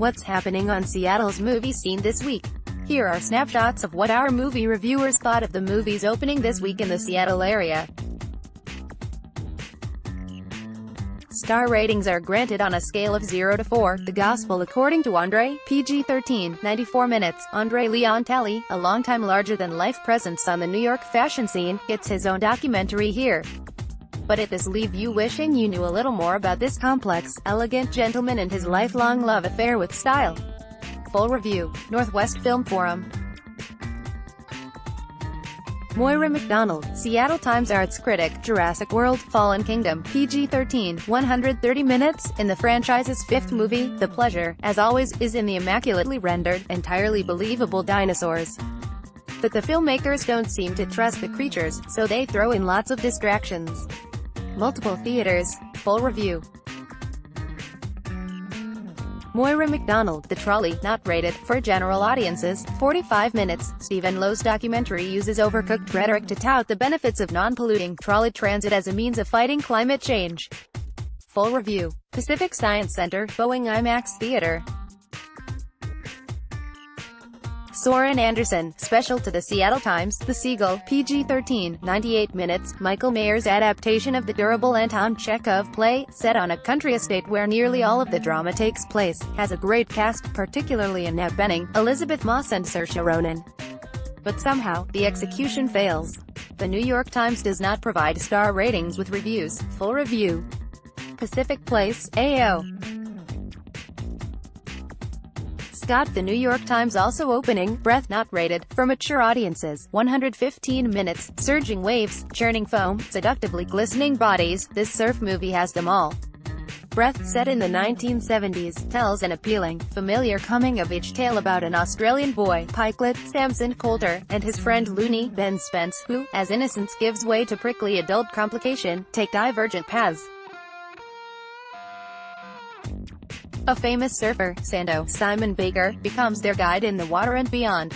What's happening on Seattle's movie scene this week? Here are snapshots of what our movie reviewers thought of the movies opening this week in the Seattle area. Star ratings are granted on a scale of 0 to 4. The Gospel according to André, PG-13, 94 minutes. André Leon Talley, a longtime larger-than-life presence on the New York fashion scene, gets his own documentary here. But it does leave you wishing you knew a little more about this complex, elegant gentleman and his lifelong love affair with style. Full review. Northwest Film Forum. Moira McDonald, Seattle Times arts critic. Jurassic World, Fallen Kingdom, PG-13, 130 minutes. In the franchise's fifth movie, the pleasure, as always, is in the immaculately rendered, entirely believable dinosaurs. But the filmmakers don't seem to trust the creatures, so they throw in lots of distractions. Multiple theaters. Full review. Moira McDonald, The Trolley, not rated for general audiences, 45 minutes. Stephen Lowe's documentary uses overcooked rhetoric to tout the benefits of non-polluting trolley transit as a means of fighting climate change. Full review. Pacific Science Center, Boeing IMAX Theater. Soren Anderson, special to the Seattle Times, The Seagull, PG-13, 98 minutes. Michael Mayer's adaptation of the durable Anton Chekhov play, set on a country estate where nearly all of the drama takes place, has a great cast, particularly Annette Bening, Elizabeth Moss and Saoirse Ronan. But somehow, the execution fails. The New York Times does not provide star ratings with reviews. Full review. Pacific Place, AO. Scott, The New York Times also opening, Breath, not rated for mature audiences, 115 minutes. Surging waves, churning foam, seductively glistening bodies, this surf movie has them all. Breath, set in the 1970s, tells an appealing, familiar coming-of-age tale about an Australian boy, Pikelet, Samson Coulter, and his friend Looney, Ben Spence, who, as innocence gives way to prickly adult complication, take divergent paths. A famous surfer, Sando Simon Baker, becomes their guide in the water and beyond.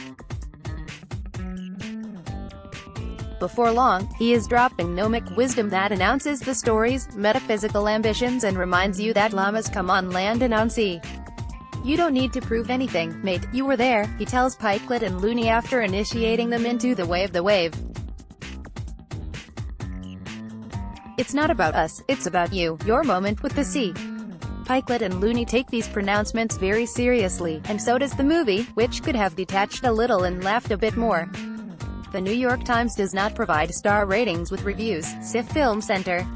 Before long, he is dropping gnomic wisdom that announces the story's metaphysical ambitions and reminds you that llamas come on land and on sea. You don't need to prove anything, mate, you were there, he tells Pikelet and Looney after initiating them into the way of the wave. It's not about us, it's about you, your moment with the sea. Pikelet and Looney take these pronouncements very seriously, and so does the movie, which could have detached a little and laughed a bit more. The New York Times does not provide star ratings with reviews. SIFF Film Center.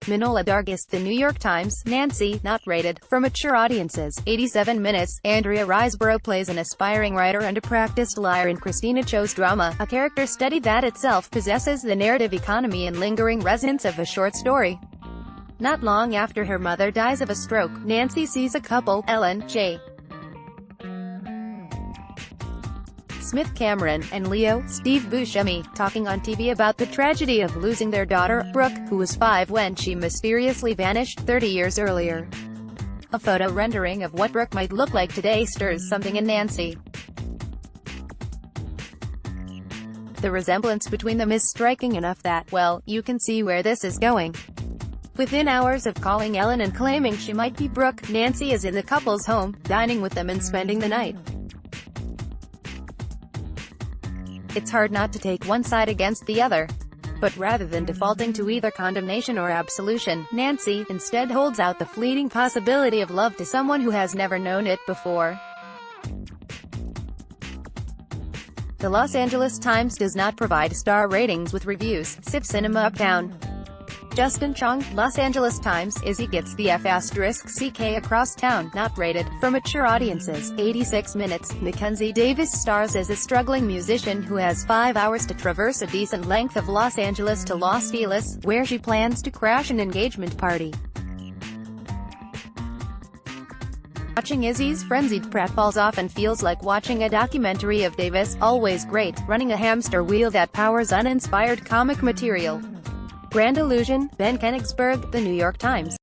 Manohla Dargis, The New York Times, Nancy, not rated for mature audiences, 87 minutes. Andrea Riseborough plays an aspiring writer and a practiced liar in Christina Cho's drama, a character study that itself possesses the narrative economy and lingering resonance of a short story. Not long after her mother dies of a stroke, Nancy sees a couple, Ellen, J. Smith Cameron, and Leo, Steve Buscemi, talking on TV about the tragedy of losing their daughter, Brooke, who was 5 when she mysteriously vanished 30 years earlier. A photo rendering of what Brooke might look like today stirs something in Nancy. The resemblance between them is striking enough that, well, you can see where this is going. Within hours of calling Ellen and claiming she might be Brooke, Nancy is in the couple's home, dining with them and spending the night. It's hard not to take one side against the other. But rather than defaulting to either condemnation or absolution, Nancy instead holds out the fleeting possibility of love to someone who has never known it before. The Los Angeles Times does not provide star ratings with reviews. SIFF Cinema Uptown. Justin Chong, Los Angeles Times, Izzy gets the F***ck across town, not rated for mature audiences, 86 minutes. Mackenzie Davis stars as a struggling musician who has 5 hours to traverse a decent length of Los Angeles to Los Feliz, where she plans to crash an engagement party. Watching Izzy's frenzied pratfalls often feels like watching a documentary of Davis, always great, running a hamster wheel that powers uninspired comic material. Grand Illusion, Ben Kenigsberg, The New York Times.